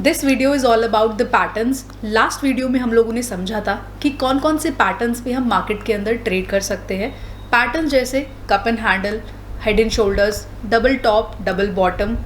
This video is all about the patterns. Last video में हम लोगों ने समझा था कि कौन कौन से पैटर्न्स पे हम मार्केट के अंदर ट्रेड कर सकते हैं। पैटर्न जैसे cup and handle, head and shoulders, double top, double bottom,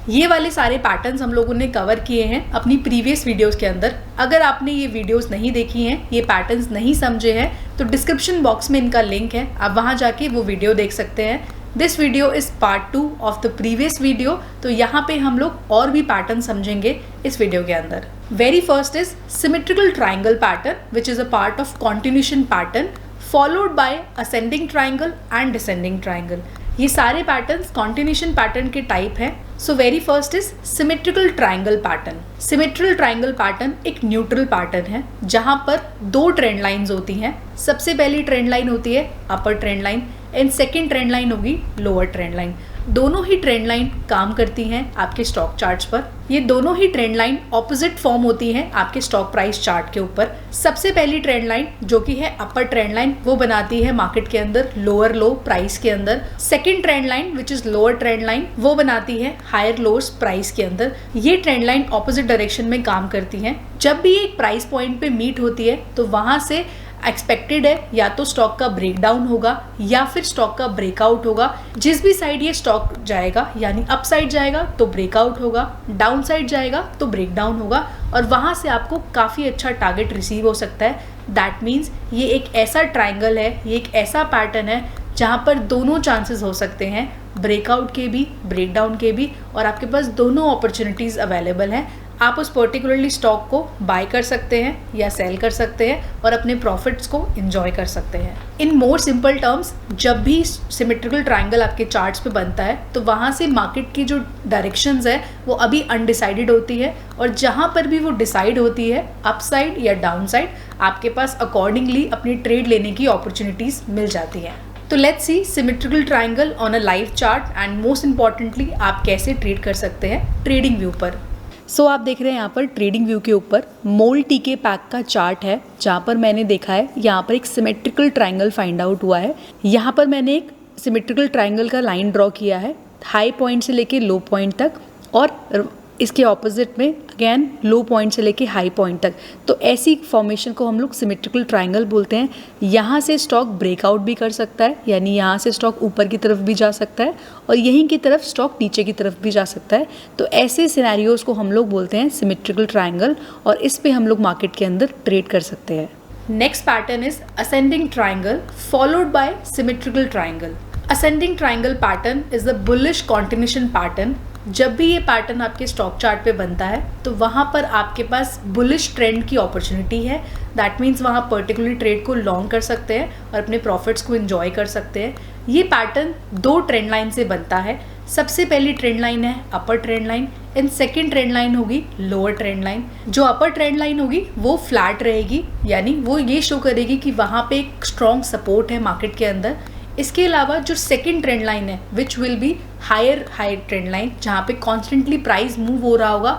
ये वाले सारे पैटर्न्स हम लोगों ने कवर किए हैं अपनी प्रीवियस वीडियोस के अंदर। अगर आपने ये वीडियोस नहीं देखी हैं, ये पैटर्न्स नहीं समझे हैं, तो डिस्क्रिप्शन बॉक्स में इनका लिंक है, आप वहाँ जाके वो वीडियो देख सकते हैं। This video is part 2 of the previous video. तो यहाँ पे हम लोग और भी पैटर्न समझेंगे इस वीडियो के अंदर। Very first is symmetrical triangle pattern which is a part of continuation pattern followed by ascending triangle and descending triangle. ये सारे पैटर्न्स कॉन्टिन्यूशन पैटर्न के टाइप हैं। So very first is symmetrical triangle pattern. Symmetrical triangle pattern एक neutral pattern है जहां पर दो trend lines होती हैं। सबसे पहली ट्रेंड लाइन होती है अपर trend line and second trend line होगी लोअर ट्रेंड लाइन। दोनों ही ट्रेंड लाइन काम करती हैं आपके स्टॉक चार्ट्स पर। ये दोनों ही ट्रेंड लाइन ऑपोजिट फॉर्म होती हैं आपके स्टॉक प्राइस चार्ट के ऊपर। सबसे पहली ट्रेंड लाइन जो कि है अपर ट्रेंड लाइन, वो बनाती है मार्केट के अंदर लोअर लो प्राइस के अंदर। Second trend line which is lower trend line, वो बनाती है हायर लोअर्स प्राइस के अंदर। ये ट्रेंड लाइन ऑपोजिट डायरेक्शन में काम करती हैं। जब भी एक प्राइस पॉइंट पे मीट होती है तो वहां से एक्सपेक्टेड है या तो स्टॉक का ब्रेकडाउन होगा या फिर स्टॉक का ब्रेकआउट होगा। जिस भी साइड ये स्टॉक जाएगा, यानी अप साइड जाएगा तो ब्रेकआउट होगा, डाउन साइड जाएगा तो ब्रेकडाउन होगा, और वहाँ से आपको काफ़ी अच्छा टारगेट रिसीव हो सकता है। दैट मीन्स ये एक ऐसा ट्राइंगल है, ये एक ऐसा पैटर्न है जहाँ पर दोनों चांसेस हो सकते हैं, ब्रेकआउट के भी, ब्रेकडाउन के भी, और आपके पास दोनों अपॉर्चुनिटीज़ अवेलेबल हैं। आप उस पर्टिकुलरली स्टॉक को बाय कर सकते हैं या सेल कर सकते हैं और अपने प्रॉफिट्स को एंजॉय कर सकते हैं। इन मोर सिंपल टर्म्स, जब भी सिमेट्रिकल ट्राइंगल आपके चार्ट्स पे बनता है तो वहाँ से मार्केट की जो डायरेक्शंस है वो अभी अनडिसाइडेड होती है, और जहाँ पर भी वो डिसाइड होती है अप साइड या डाउन साइड, आपके पास अकॉर्डिंगली अपनी ट्रेड लेने की अपॉर्चुनिटीज़ मिल जाती हैं। तो let's see symmetrical triangle on a live chart and most importantly आप कैसे ट्रेड कर सकते हैं ट्रेडिंग व्यू पर। सो आप देख रहे हैं यहाँ पर ट्रेडिंग व्यू के ऊपर मोल टीके पैक का चार्ट है, जहाँ पर मैंने देखा है यहाँ पर एक सिमेट्रिकल ट्राइंगल फाइंड आउट हुआ है। यहाँ पर मैंने एक सिमेट्रिकल ट्राइंगल का लाइन ड्रॉ किया है हाई पॉइंट से लेके लो पॉइंट तक, और इसके ऑपोजिट में अगेन लो पॉइंट से लेके हाई पॉइंट तक। तो ऐसी फॉर्मेशन को हम लोग सिमेट्रिकल ट्राइंगल बोलते हैं। यहाँ से स्टॉक ब्रेकआउट भी कर सकता है, यानी यहाँ से स्टॉक ऊपर की तरफ भी जा सकता है और यहीं की तरफ स्टॉक नीचे की तरफ भी जा सकता है। तो ऐसे सिनेरियोज को हम लोग बोलते हैं सिमेट्रिकल ट्राइंगल, और इस पे हम लोग मार्केट के अंदर ट्रेड कर सकते हैं। Next pattern is ascending triangle followed by symmetrical triangle. Ascending triangle pattern is the bullish continuation pattern. जब भी ये पैटर्न आपके स्टॉक चार्ट पे बनता है तो वहाँ पर आपके पास बुलिश ट्रेंड की अपॉर्चुनिटी है। दैट मीन्स वहाँ पर्टिकुलर ट्रेड को लॉन्ग कर सकते हैं और अपने प्रॉफिट्स को एंजॉय कर सकते हैं। ये पैटर्न दो ट्रेंड लाइन से बनता है। सबसे पहली ट्रेंड लाइन है अपर trend line and second trend line होगी लोअर ट्रेंड लाइन। जो अपर ट्रेंड लाइन होगी वो फ्लैट रहेगी, यानी वो ये शो करेगी कि वहाँ पे एक स्ट्रॉन्ग सपोर्ट है मार्केट के अंदर। इसके अलावा जो सेकेंड ट्रेंड लाइन है which will be higher trend line, जहाँ पे कॉन्स्टेंटली प्राइस मूव हो रहा होगा,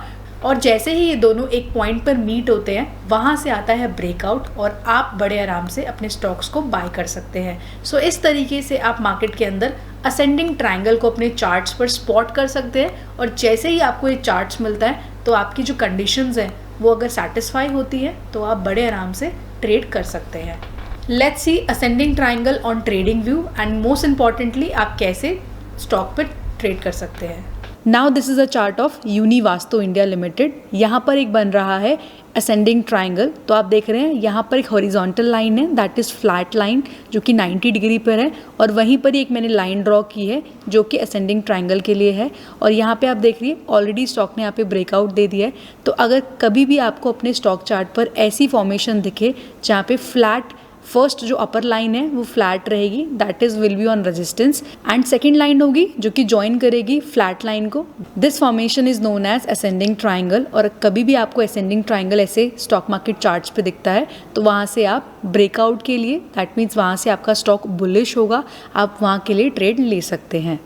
और जैसे ही ये दोनों एक पॉइंट पर मीट होते हैं वहाँ से आता है ब्रेकआउट और आप बड़े आराम से अपने स्टॉक्स को बाय कर सकते हैं। सो इस तरीके से आप मार्केट के अंदर असेंडिंग ट्राइंगल को अपने चार्ट्स पर स्पॉट कर सकते हैं, और जैसे ही आपको ये चार्ट्स मिलता है तो आपकी जो कंडीशंस हैं वो अगर सेटिस्फाई होती है तो आप बड़े आराम से ट्रेड कर सकते हैं। Let's see ascending triangle on TradingView and most importantly आप कैसे स्टॉक पर ट्रेड कर सकते हैं। Now this is a chart of Univastu India limited. यहाँ पर एक बन रहा है असेंडिंग ट्राइंगल। तो आप देख रहे हैं यहाँ पर एक हॉरिजॉन्टल लाइन है, दैट इज़ फ्लैट लाइन जो कि 90 डिग्री पर है, और वहीं पर एक मैंने लाइन ड्रॉ की है जो कि असेंडिंग ट्राइंगल के लिए है। और यहाँ पे आप देख रही है ऑलरेडी स्टॉक ने यहाँ पे ब्रेकआउट दे दिया है। तो अगर कभी भी आपको अपने स्टॉक चार्ट पर ऐसी फॉर्मेशन दिखे जहाँ पे फ्लैट फर्स्ट जो अपर लाइन है वो फ्लैट रहेगी, that is will be on resistance, and second line होगी जो कि ज्वाइन करेगी फ्लैट लाइन को। This formation is known as ascending triangle. और कभी भी आपको असेंडिंग ट्राइंगल ऐसे स्टॉक मार्केट चार्ट्स पे दिखता है तो वहाँ से आप ब्रेकआउट के लिए, दैट मीन्स वहाँ से आपका स्टॉक बुलिश होगा, आप वहाँ के लिए ट्रेड ले सकते हैं।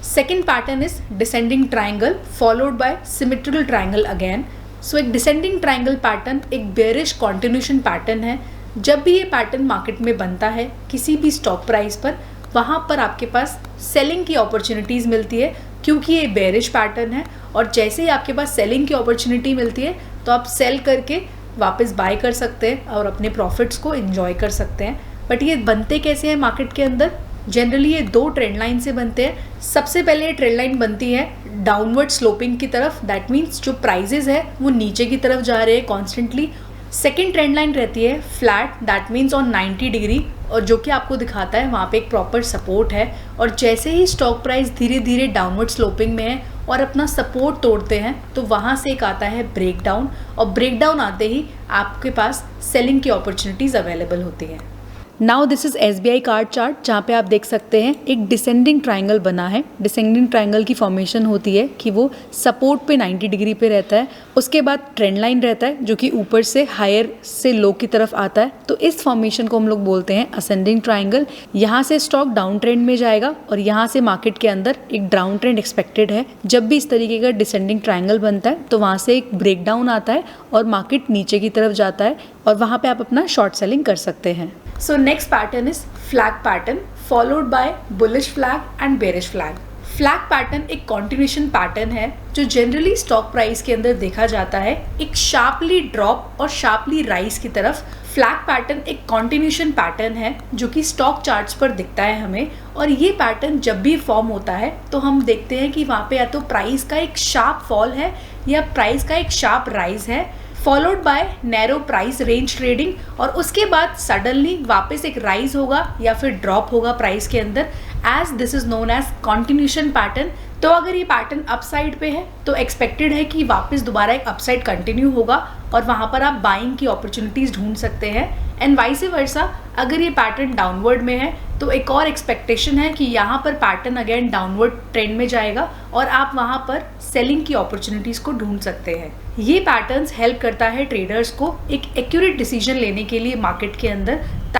Second pattern is descending triangle followed by symmetrical triangle again. So एक डिसेंडिंग ट्राइंगल पैटर्न एक बेरिश कॉन्टिन्यूशन पैटर्न है। जब भी ये पैटर्न मार्केट में बनता है किसी भी स्टॉक प्राइस पर, वहाँ पर आपके पास सेलिंग की अपॉर्चुनिटीज़ मिलती है क्योंकि ये बेरिश पैटर्न है और जैसे ही आपके पास सेलिंग की अपॉर्चुनिटी मिलती है तो आप सेल करके वापस बाय कर सकते हैं और अपने प्रॉफिट्स को एंजॉय कर सकते हैं। बट ये बनते कैसे हैं मार्केट के अंदर? जनरली ये 2 ट्रेंड लाइन से बनते हैं। सबसे पहले ये ट्रेंड लाइन बनती है डाउनवर्ड स्लोपिंग की तरफ, दैट मीन्स जो प्राइजेज है वो नीचे की तरफ जा रहे हैं कॉन्स्टेंटली। सेकेंड ट्रेंड लाइन रहती है flat, that means on 90 degree, और जो कि आपको दिखाता है वहाँ पे एक प्रॉपर सपोर्ट है। और जैसे ही स्टॉक प्राइस धीरे धीरे डाउनवर्ड स्लोपिंग में है और अपना सपोर्ट तोड़ते हैं तो वहाँ से एक आता है ब्रेकडाउन, और ब्रेकडाउन आते ही आपके पास सेलिंग की अपॉर्चुनिटीज़ अवेलेबल होती हैं। Now this is SBI card chart, जहाँ पे आप देख सकते हैं एक डिसेंडिंग ट्रायंगल बना है। डिसेंडिंग ट्रायंगल की फॉर्मेशन होती है कि वो सपोर्ट पे 90 डिग्री पे रहता है, उसके बाद ट्रेंड लाइन रहता है जो कि ऊपर से हायर से लो की तरफ आता है। तो इस फॉर्मेशन को हम लोग बोलते हैं असेंडिंग ट्रायंगल। यहाँ से स्टॉक डाउन ट्रेंड में जाएगा और यहाँ से मार्केट के अंदर एक डाउन ट्रेंड एक्सपेक्टेड है। जब भी इस तरीके का डिसेंडिंग ट्रायंगल बनता है तो वहाँ से एक ब्रेकडाउन आता है और मार्केट नीचे की तरफ जाता है, और वहाँ पे आप अपना शॉर्ट सेलिंग कर सकते हैं। So next pattern is flag pattern followed by bullish flag and bearish flag. Flag pattern एक कॉन्टिन्यूशन पैटर्न है जो जनरली स्टॉक प्राइस के अंदर देखा जाता है एक शार्पली ड्रॉप और शार्पली राइज की तरफ। फ्लैग पैटर्न एक कॉन्टिन्यूशन पैटर्न है जो कि स्टॉक चार्ट्स पर दिखता है हमें, और ये पैटर्न जब भी फॉर्म होता है तो हम देखते हैं कि वहाँ पे या तो प्राइस का एक शार्प फॉल है या प्राइस का एक शार्प राइज है, followed by narrow price range trading, और उसके बाद सडनली वापस एक राइज होगा या फिर ड्रॉप होगा प्राइस के अंदर, as this is known as continuation pattern. तो अगर ये पैटर्न अपसाइड पे है तो एक्सपेक्टेड है कि वापस दोबारा एक अपसाइड कंटिन्यू होगा और वहाँ पर आप बाइंग की अपॉर्चुनिटीज ढूंढ सकते हैं। एंड वाइस वर्सा, अगर ये पैटर्न डाउनवर्ड में है तो एक और एक्सपेक्टेशन है कि यहाँ पर पैटर्न अगेन डाउनवर्ड ट्रेंड में जाएगा और आप वहाँ पर सेलिंग की अपॉर्चुनिटीज को ढूंढ सकते हैं। ये पैटर्न्स हेल्प करता है ट्रेडर्स को एक एक्यूरेट डिसीजन लेने के लिए मार्केट के अंदर,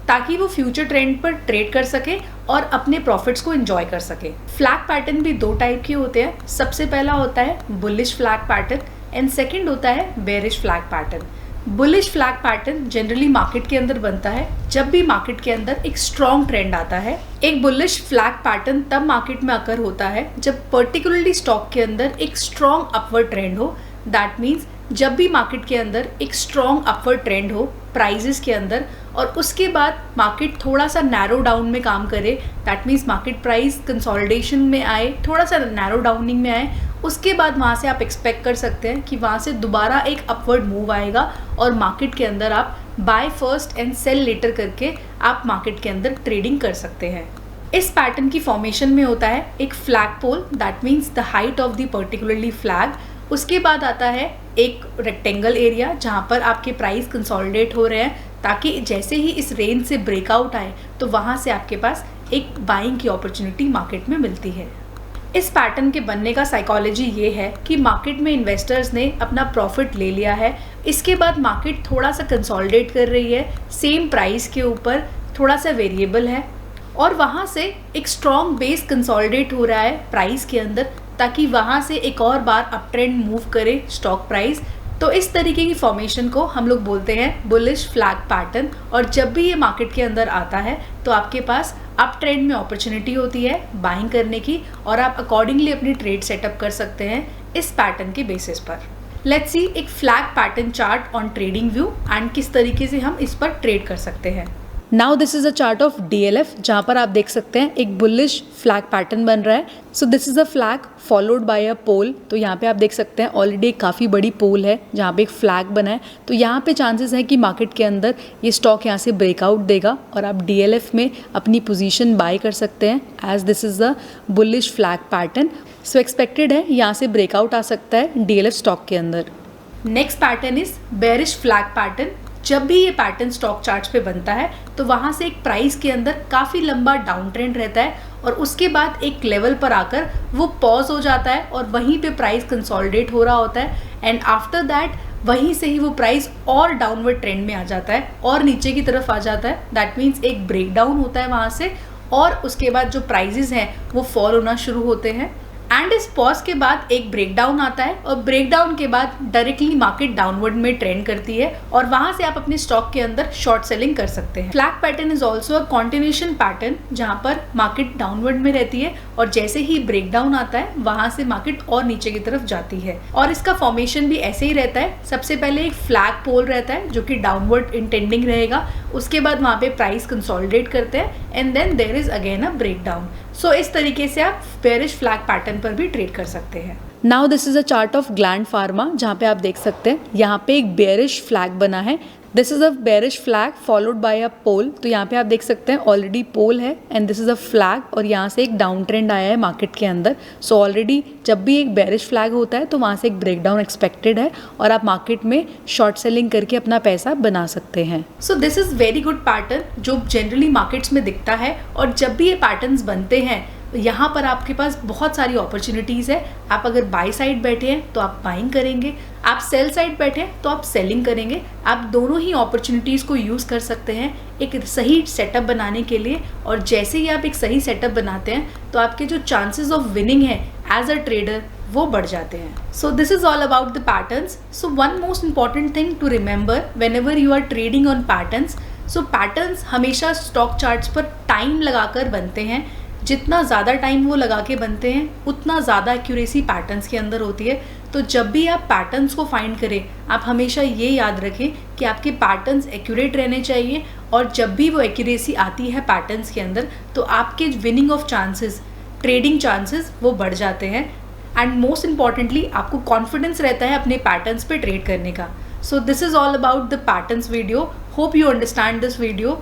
ताकि वो फ्यूचर ट्रेंड पर ट्रेड कर सके और अपने प्रॉफिट्स को एंजॉय कर सके। फ्लैग पैटर्न भी 2 टाइप के होते हैं। सबसे पहला होता है bullish flag pattern and second होता है bearish flag pattern. Bullish flag pattern generally market के अंदर बनता है जब भी मार्केट के अंदर एक स्ट्रॉन्ग ट्रेंड आता है। एक बुलिश फ्लैग पैटर्न तब मार्केट में अकर होता है जब पर्टिकुलरली स्टॉक के अंदर एक स्ट्रॉन्ग अपवर्ड ट्रेंड हो। दैट मीन्स जब भी मार्केट के अंदर एक स्ट्रॉन्ग अपवर्ड ट्रेंड हो प्राइजेस के अंदर और उसके बाद मार्केट थोड़ा सा नैरो डाउन में काम करे, that means market price consolidation में आए, थोड़ा सा नैरो डाउनिंग में आए, उसके बाद वहाँ से आप एक्सपेक्ट कर सकते हैं कि वहाँ से दोबारा एक अपवर्ड मूव आएगा और मार्केट के अंदर आप buy first and sell later करके आप मार्केट के अंदर ट्रेडिंग कर सकते हैं। इस पैटर्न की फॉर्मेशन में होता है एक flag pole, that means the height of the particularly flag. उसके बाद आता है एक रेक्टेंगल एरिया जहाँ पर आपके प्राइस कंसोलिडेट हो रहे हैं, ताकि जैसे ही इस रेंज से ब्रेकआउट आए तो वहाँ से आपके पास एक बाइंग की अपॉर्चुनिटी मार्केट में मिलती है। इस पैटर्न के बनने का साइकोलॉजी ये है कि मार्केट में इन्वेस्टर्स ने अपना प्रॉफिट ले लिया है, इसके बाद मार्केट थोड़ा सा कंसोलिडेट कर रही है, सेम प्राइस के ऊपर थोड़ा सा वेरिएबल है और वहाँ से एक स्ट्रॉन्ग बेस कंसोलिडेट हो रहा है प्राइस के अंदर, ताकि वहाँ से एक और बार अप ट्रेंड मूव करे स्टॉक प्राइस। तो इस तरीके की फॉर्मेशन को हम लोग बोलते हैं बुलिश फ्लैग पैटर्न, और जब भी ये मार्केट के अंदर आता है तो आपके पास अप ट्रेंड में अपॉर्चुनिटी होती है बाइंग करने की और आप अकॉर्डिंगली अपनी ट्रेड सेटअप कर सकते हैं इस पैटर्न के बेसिस पर। लेट्स सी एक flag pattern chart on TradingView and किस तरीके से हम इस पर ट्रेड कर सकते हैं। Now this is a chart of DLF, जहाँ पर आप देख सकते हैं एक बुलिश फ्लैग पैटर्न बन रहा है। So this is a flag followed by a pole. तो यहाँ पे आप देख सकते हैं ऑलरेडी काफ़ी बड़ी पोल है जहाँ पे एक फ्लैग बना है। तो यहाँ पे चांसेस है कि मार्केट के अंदर ये स्टॉक यहाँ से ब्रेकआउट देगा और आप DLF में अपनी पोजीशन बाय कर सकते हैं, as this is a bullish flag pattern. So expected है यहाँ से ब्रेकआउट आ सकता है DLF स्टॉक के अंदर। Next pattern is bearish flag pattern. जब भी ये पैटर्न स्टॉक चार्ट्स पे बनता है तो वहाँ से एक प्राइस के अंदर काफ़ी लंबा डाउन ट्रेंड रहता है और उसके बाद एक लेवल पर आकर वो पॉज हो जाता है और वहीं पे प्राइस कंसोलिडेट हो रहा होता है एंड आफ्टर दैट वहीं से ही वो प्राइस और डाउनवर्ड ट्रेंड में आ जाता है और नीचे की तरफ आ जाता है। दैट मीन्स एक ब्रेक डाउन होता है वहाँ से और उसके बाद जो प्राइजेस हैं वो फॉल होना शुरू होते हैं। एंड इस पॉज के बाद एक ब्रेकडाउन आता है और ब्रेकडाउन के बाद डायरेक्टली मार्केट डाउनवर्ड में ट्रेंड करती है और वहां से आप अपने स्टॉक के अंदर शॉर्ट सेलिंग कर सकते हैं। Flag pattern is also a continuation pattern जहां पर मार्केट डाउनवर्ड में रहती है और जैसे ही ब्रेकडाउन आता है वहां से मार्केट और नीचे की तरफ जाती है और इसका फॉर्मेशन भी ऐसे ही रहता है। सबसे पहले एक फ्लैग पोल रहता है जो कि डाउनवर्ड इंटेंडिंग रहेगा, उसके बाद वहां पे प्राइस कंसोलिडेट करते हैं and then there is again a breakdown. So इस तरीके से आप बेरिश फ्लैग पैटर्न पर भी ट्रेड कर सकते हैं। Now this is a chart of gland pharma जहाँ पे आप देख सकते हैं यहाँ पे एक बेरिश फ्लैग बना है। This is a bearish flag followed by a pole. तो यहाँ पे आप देख सकते हैं ऑलरेडी पोल है and this is a flag और यहाँ से एक डाउन ट्रेंड आया है मार्केट के अंदर। सो ऑलरेडी जब भी एक बेरिश फ्लैग होता है तो वहाँ से एक ब्रेकडाउन एक्सपेक्टेड है और आप मार्केट में शॉर्ट सेलिंग करके अपना पैसा बना सकते हैं। So this is very good pattern जो जनरली मार्केट्स में दिखता है और जब भी ये पैटर्न्स बनते हैं यहाँ पर आपके पास बहुत सारी अपॉर्चुनिटीज़ है। आप अगर बाई साइड बैठे हैं तो आप बाइंग करेंगे, आप सेल साइड बैठे हैं तो आप सेलिंग करेंगे। आप दोनों ही अपॉर्चुनिटीज़ को यूज़ कर सकते हैं एक सही सेटअप बनाने के लिए और जैसे ही आप एक सही सेटअप बनाते हैं तो आपके जो चांसेस ऑफ विनिंग है एज अ ट्रेडर वो बढ़ जाते हैं। So this is all about the patterns. So one most important thing to remember whenever you are trading on patterns, so patterns हमेशा स्टॉक चार्ट्स पर time लगाकर बनते हैं। जितना ज़्यादा टाइम वो लगा के बनते हैं उतना ज़्यादा एक्यूरेसी पैटर्न्स के अंदर होती है। तो जब भी आप पैटर्न्स को फाइंड करें आप हमेशा ये याद रखें कि आपके पैटर्न्स एक्यूरेट रहने चाहिए और जब भी वो एक्यूरेसी आती है पैटर्न्स के अंदर तो आपके winning of chances, trading chances वो बढ़ जाते हैं एंड मोस्ट इंपॉर्टेंटली आपको कॉन्फिडेंस रहता है अपने पैटर्न्स पे ट्रेड करने का। सो this is all about the patterns video. Hope you understand this video.